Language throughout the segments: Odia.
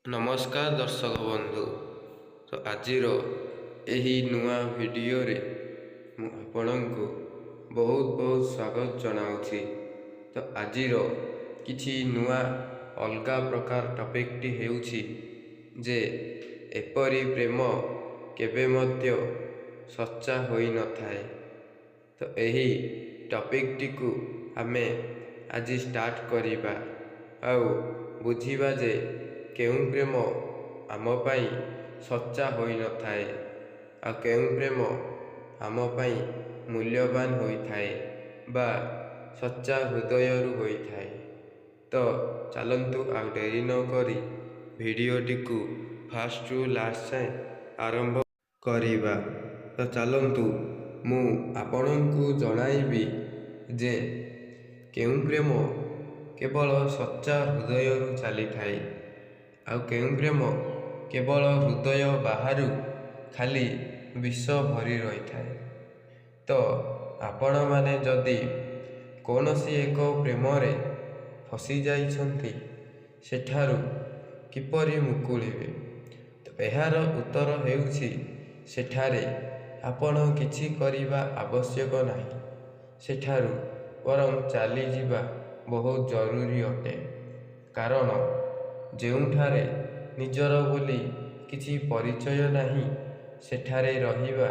ନମସ୍କାର ଦର୍ଶକ ବନ୍ଧୁ। ତ ଆଜିର ଏହି ନୂଆ ଭିଡ଼ିଓରେ ମୁଁ ଆପଣଙ୍କୁ ବହୁତ ସ୍ୱାଗତ ଜଣାଉଛି। ତ ଆଜିର କିଛି ନୂଆ ଅଲଗା ପ୍ରକାର ଟପିକଟି ହେଉଛି ଯେ ଏପରି ପ୍ରେମ କେବେ ମଧ୍ୟ ସଚ୍ଚା ହୋଇନଥାଏ। ତ ଏହି ଟପିକଟିକୁ ଆମେ ଆଜି ଷ୍ଟାର୍ଟ କରିବା ଆଉ ବୁଝିବା ଯେ କେଉଁ ପ୍ରେମ ଆମ ପାଇଁ ସଚ୍ଚା ହୋଇନଥାଏ ଆଉ କେଉଁ ପ୍ରେମ ଆମ ପାଇଁ ମୂଲ୍ୟବାନ ହୋଇଥାଏ ବା ସଚ୍ଚା ହୃଦୟରୁ ହୋଇଥାଏ। ତ ଚାଲନ୍ତୁ ଆଉ ଡେରି ନ କରି ଭିଡ଼ିଓଟିକୁ ଫାଷ୍ଟରୁ ଲାଷ୍ଟ ଯାଏଁ ଆରମ୍ଭ କରିବା। ତ ଚାଲନ୍ତୁ ମୁଁ ଆପଣଙ୍କୁ ଜଣାଇବି ଯେ କେଉଁ ପ୍ରେମ କେବଳ ସଚ୍ଚା ହୃଦୟରୁ ଚାଲିଥାଏ ଆଉ କେଉଁ ପ୍ରେମ କେବଳ ହୃଦୟ ବାହାରୁ ଖାଲି ବିଷ ଭରି ରହିଥାଏ। ତ ଆପଣମାନେ ଯଦି କୌଣସି ଏକ ପ୍ରେମରେ ଫସି ଯାଇଛନ୍ତି ସେଠାରୁ କିପରି ମୁକୁଳିବେ? ତ ଏହାର ଉତ୍ତର ହେଉଛି ସେଠାରେ ଆପଣ କିଛି କରିବା ଆବଶ୍ୟକ ନାହିଁ। ସେଠାରୁ ବରଂ ଚାଲିଯିବା ବହୁତ ଜରୁରୀ ଅଟେ। କାରଣ ଯେଉଁଠାରେ ନିଜର ବୋଲି କିଛି ପରିଚୟ ନାହିଁ ସେଠାରେ ରହିବା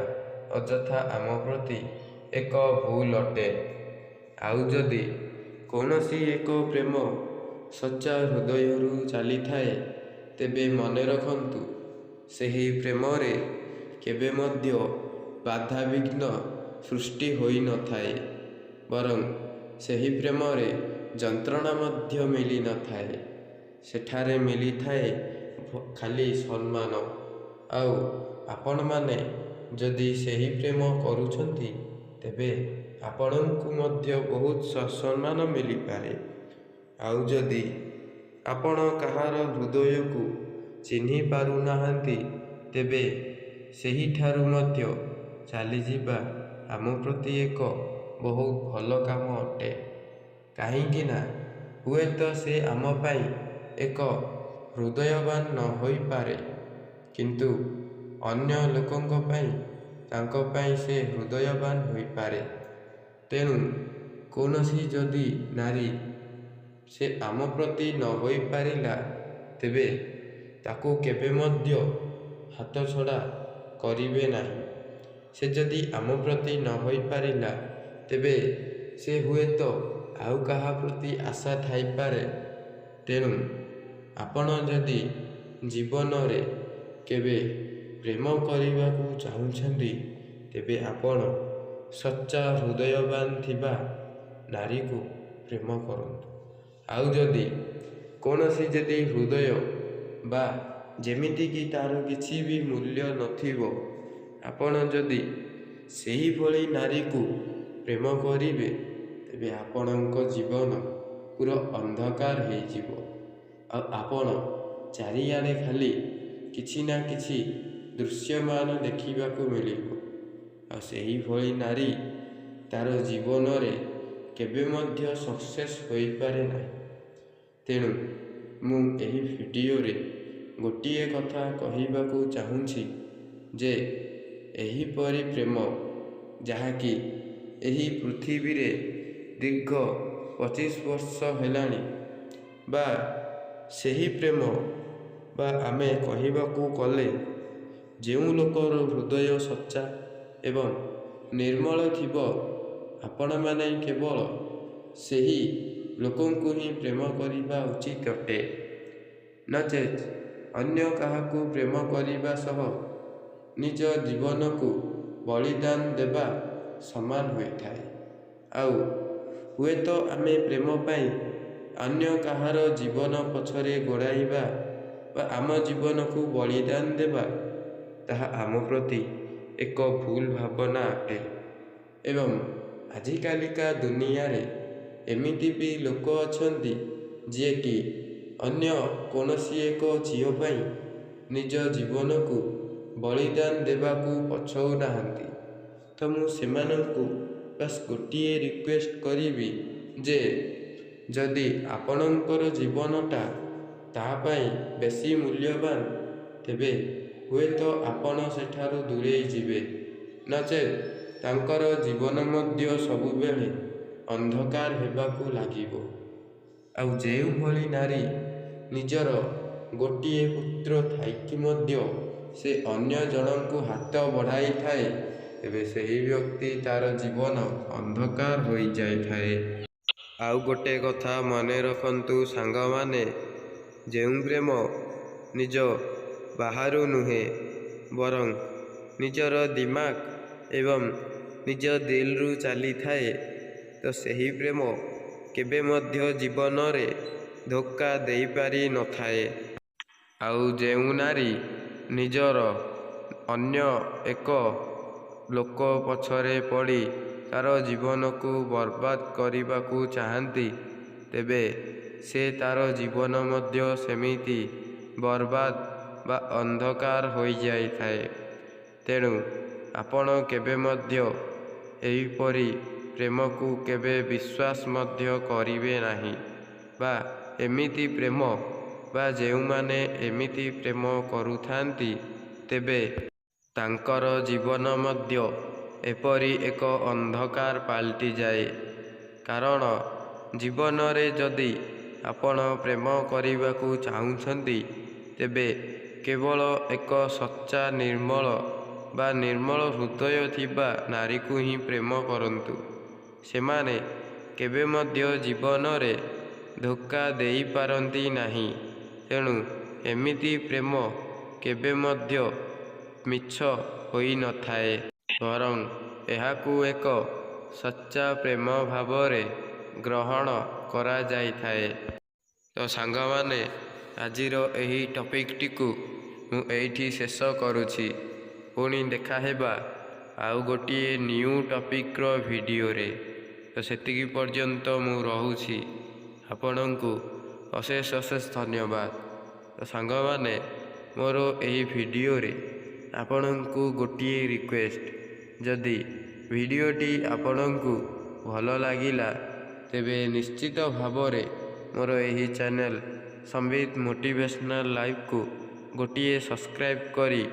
ଅଯଥା ଆମ ପ୍ରତି ଏକ ଭୁଲ ଅଟେ। ଆଉ ଯଦି କୌଣସି ଏକ ପ୍ରେମ ସଚ୍ଚା ହୃଦୟରୁ ଚାଲିଥାଏ ତେବେ ମନେ ରଖନ୍ତୁ ସେହି ପ୍ରେମରେ କେବେ ମଧ୍ୟ ବାଧାବିଘ୍ନ ସୃଷ୍ଟି ହୋଇନଥାଏ। ବରଂ ସେହି ପ୍ରେମରେ ଯନ୍ତ୍ରଣା ମଧ୍ୟ ମିଳିନଥାଏ। ସେଠାରେ ମିଳିଥାଏ ଖାଲି ସମ୍ମାନ। ଆଉ ଆପଣମାନେ ଯଦି ସେହି ପ୍ରେମ କରୁଛନ୍ତି ତେବେ ଆପଣଙ୍କୁ ମଧ୍ୟ ବହୁତ ସମ୍ମାନ ମିଳିପାରେ। ଆଉ ଯଦି ଆପଣ କାହାର ହୃଦୟକୁ ଚିହ୍ନି ପାରୁନାହାନ୍ତି ତେବେ ସେହିଠାରୁ ମଧ୍ୟ ଚାଲିଯିବା ଆମ ପ୍ରତି ଏକ ବହୁତ ଭଲ କାମ ଅଟେ। କାହିଁକି ନା ହୁଏତ ସେ ଆମ ପାଇଁ ଏକ ହୃଦୟବାନ ନ ହୋଇପାରେ କିନ୍ତୁ ଅନ୍ୟ ଲୋକଙ୍କ ପାଇଁ ତାଙ୍କ ପାଇଁ ସେ ହୃଦୟବାନ ହୋଇପାରେ। ତେଣୁ କୌଣସି ଯଦି ନାରୀ ସେ ଆମ ପ୍ରତି ନ ହୋଇପାରିଲା ତେବେ ତାକୁ କେବେ ମଧ୍ୟ ହାତଛଡ଼ା କରିବେ ନାହିଁ। ସେ ଯଦି ଆମ ପ୍ରତି ନ ହୋଇପାରିଲା ତେବେ ସେ ହୁଏତ ଆଉ କାହା ପ୍ରତି ଆଶା ଥାଇପାରେ। ତେଣୁ ଆପଣ ଯଦି ଜୀବନରେ କେବେ ପ୍ରେମ କରିବାକୁ ଚାହୁଁଛନ୍ତି ତେବେ ଆପଣ ସଚ୍ଚା ହୃଦୟବାନ ଥିବା ନାରୀକୁ ପ୍ରେମ କରନ୍ତୁ। ଆଉ ଯଦି କୌଣସି ହୃଦୟ ବା ଯେମିତିକି ତାର କିଛି ବି ମୂଲ୍ୟ ନଥିବ ଆପଣ ଯଦି ସେହିଭଳି ନାରୀକୁ ପ୍ରେମ କରିବେ ତେବେ ଆପଣଙ୍କ ଜୀବନ ପୁରା ଅନ୍ଧକାର ହେଇଯିବ। ଆଉ ଆପଣ ଚାରିଆଡ଼େ ଖାଲି କିଛି ନା କିଛି ଦୃଶ୍ୟମାନ ଦେଖିବାକୁ ମିଳିବ। ଆଉ ସେହିଭଳି ନାରୀ ତାର ଜୀବନରେ କେବେ ମଧ୍ୟ ସକ୍ସେସ୍ ହୋଇପାରେ ନାହିଁ। ତେଣୁ ମୁଁ ଏହି ଭିଡ଼ିଓରେ ଗୋଟିଏ କଥା କହିବାକୁ ଚାହୁଁଛି ଯେ ଏହିପରି ପ୍ରେମ ଯାହାକି ଏହି ପୃଥିବୀରେ ଦୀର୍ଘ 25 ବର୍ଷ ହେଲାଣି ବା ସେହି ପ୍ରେମ ବା ଆମେ କହିବାକୁ ଗଲେ ଯେଉଁ ଲୋକର ହୃଦୟ ସଚ୍ଚା ଏବଂ ନିର୍ମଳ ଥିବ ଆପଣମାନେ କେବଳ ସେହି ଲୋକଙ୍କୁ ହିଁ ପ୍ରେମ କରିବା ଉଚିତ ଅଟେ। ନଚେତ୍ ଅନ୍ୟ କାହାକୁ ପ୍ରେମ କରିବା ସହ ନିଜ ଜୀବନକୁ ବଳିଦାନ ଦେବା ସମାନ ହୋଇଥାଏ। ଆଉ ହୁଏତ ଆମେ ପ୍ରେମ ପାଇଁ ଅନ୍ୟ କାହାର ଜୀବନ ପଛରେ ଗୋଡ଼ାଇବା ବା ଆମ ଜୀବନକୁ ବଳିଦାନ ଦେବା ତାହା ଆମ ପ୍ରତି ଏକ ଭୁଲ ଭାବନା ଅଟେ। ଏବଂ ଆଜିକାଲିକା ଦୁନିଆରେ ଏମିତି ବି ଲୋକ ଅଛନ୍ତି ଯିଏକି ଅନ୍ୟ କୌଣସି ଏକ ଝିଅ ପାଇଁ ନିଜ ଜୀବନକୁ ବଳିଦାନ ଦେବାକୁ ପଛଉନାହାନ୍ତି। ତ ମୁଁ ସେମାନଙ୍କୁ ବାସ୍ ଗୋଟିଏ ରିକ୍ୱେଷ୍ଟ କରିବି ଯେ ଯଦି ଆପଣଙ୍କର ଜୀବନଟା ତାହା ପାଇଁ ବେଶୀ ମୂଲ୍ୟବାନ, ତେବେ ହୁଏତ ଆପଣ ସେଠାରୁ ଦୂରେଇ ଯିବେ, ନଚେତ୍ ତାଙ୍କର ଜୀବନ ମଧ୍ୟ ସବୁବେଳେ ଅନ୍ଧକାର ହେବାକୁ ଲାଗିବ। ଆଉ ଯେଉଁଭଳି ନାରୀ ନିଜର ଗୋଟିଏ ପୁତ୍ର ଥାଇକି ମଧ୍ୟ ସେ ଅନ୍ୟ ଜଣଙ୍କୁ ହାତ ବଢ଼ାଇଥାଏ, ତେବେ ସେହି ବ୍ୟକ୍ତି ତା'ର ଜୀବନ ଅନ୍ଧକାର ହୋଇଯାଇଥାଏ। ଆଉ ଗୋଟେ କଥା ମନେ ରଖନ୍ତୁ ସାଙ୍ଗମାନେ, ଯେଉଁ ପ୍ରେମ ନିଜ ବାହାରୁ ନୁହେଁ ବରଂ ନିଜର ଦିମାଗ ଏବଂ ନିଜ ଦିଲରୁ ଚାଲିଥାଏ, ତ ସେହି ପ୍ରେମ କେବେ ମଧ୍ୟ ଜୀବନରେ ଧୋକା ଦେଇପାରି ନଥାଏ। ଆଉ ଯେଉଁ ନାରୀ ନିଜର ଅନ୍ୟ ଏକ ଲୋକ ପଛରେ ପଡ଼ି ତା'ର ଜୀବନକୁ ବର୍ବାଦ କରିବାକୁ ଚାହାନ୍ତି, ତେବେ ସେ ତା'ର ଜୀବନ ମଧ୍ୟ ସେମିତି ବର୍ବାଦ ବା ଅନ୍ଧକାର ହୋଇଯାଇଥାଏ। ତେଣୁ ଆପଣ କେବେ ମଧ୍ୟ ଏହିପରି ପ୍ରେମକୁ କେବେ ବିଶ୍ୱାସ ମଧ୍ୟ କରିବେ ନାହିଁ, ବା ଏମିତି ପ୍ରେମ ବା ଯେଉଁମାନେ ଏମିତି ପ୍ରେମ କରୁଥାନ୍ତି, ତେବେ ତାଙ୍କର ଜୀବନ ମଧ୍ୟ ଏପରି ଏକ ଅନ୍ଧକାର ପାଲଟିଯାଏ। କାରଣ ଜୀବନରେ ଯଦି ଆପଣ ପ୍ରେମ କରିବାକୁ ଚାହୁଁଛନ୍ତି, ତେବେ କେବଳ ଏକ ସଚ୍ଚା ନିର୍ମଳ ବା ନିର୍ମଳ ହୃଦୟ ଥିବା ନାରୀକୁ ହିଁ ପ୍ରେମ କରନ୍ତୁ। ସେମାନେ କେବେ ମଧ୍ୟ ଜୀବନରେ ଧୋକା ଦେଇପାରନ୍ତି ନାହିଁ। ତେଣୁ ଏମିତି ପ୍ରେମ କେବେ ମଧ୍ୟ ମିଛ ହୋଇନଥାଏ, ବରଂ ଏହାକୁ ଏକ ସଚ୍ଚା ପ୍ରେମ ଭାବରେ ଗ୍ରହଣ କରାଯାଇଥାଏ। ତ ସାଙ୍ଗମାନେ, ଆଜିର ଏହି ଟପିକଟିକୁ ମୁଁ ଏଇଠି ଶେଷ କରୁଛି। ପୁଣି ଦେଖା ହେବା ଆଉ ଗୋଟିଏ ନ୍ୟୁ ଟପିକର ଭିଡ଼ିଓରେ। ତ ସେତିକି ପର୍ଯ୍ୟନ୍ତ ମୁଁ ରହୁଛି। ଆପଣଙ୍କୁ ଅଶେଷ ଅଶେଷ ଧନ୍ୟବାଦ। ତ ସାଙ୍ଗମାନେ, ମୋର ଏହି ଭିଡ଼ିଓରେ ଆପଣଙ୍କୁ ଗୋଟିଏ ରିକ୍ୱେଷ୍ଟ, ଯଦି ଭିଡ଼ିଓଟି ଆପଣଙ୍କୁ ଭଲ ଲାଗିଲା, ତେବେ ନିଶ୍ଚିତ ଭାବରେ ମୋର ଏହି ଚ୍ୟାନେଲ ସମ୍ବିତ ମୋଟିଭେସନାଲ ଲାଇଫକୁ ଗୋଟିଏ ସବସ୍କ୍ରାଇବ୍ କରି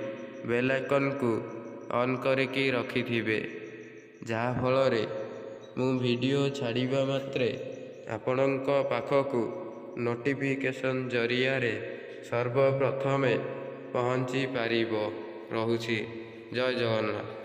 ବେଲ୍ ଆଇକନ୍କୁ ଅନ୍ କରିକି ରଖିଥିବେ, ଯାହାଫଳରେ ମୁଁ ଭିଡ଼ିଓ ଛାଡ଼ିବା ମାତ୍ରେ ଆପଣଙ୍କ ପାଖକୁ ନୋଟିଫିକେସନ୍ ଜରିଆରେ ସର୍ବପ୍ରଥମେ ପହଞ୍ଚି ପାରିବ। ରହୁଛି। ଜୟ ଜଗନ୍ନାଥ।